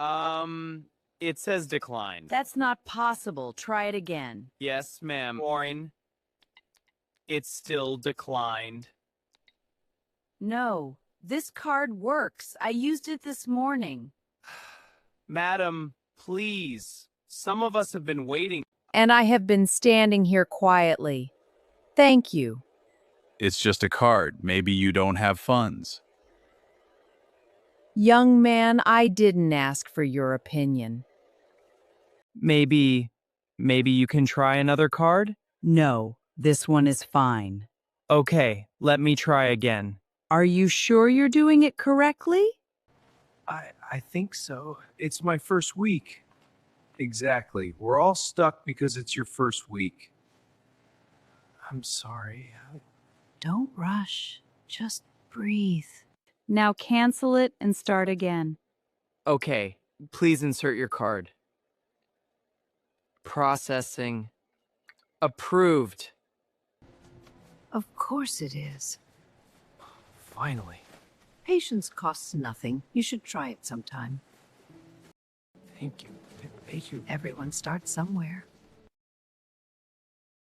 It says declined. That's not possible. Try it again. Yes, ma'am. Maureen. It's still declined. No, this card works. I used it this morning. Madam, please. Some of us have been waiting. And I have been standing here quietly. Thank you. It's just a card. Maybe you don't have funds. Young man, I didn't ask for your opinion. Maybe you can try another card? No, this one is fine. Okay, let me try again. Are you sure you're doing it correctly? I think so. It's my first week. Exactly. We're all stuck because it's your first week. I'm sorry. Don't rush. Just breathe. Now cancel it and start again. Okay, please insert your card. Processing. Approved. Of course it is. Finally. Patience costs nothing. You should try it sometime. Thank you. Thank you. Everyone starts somewhere.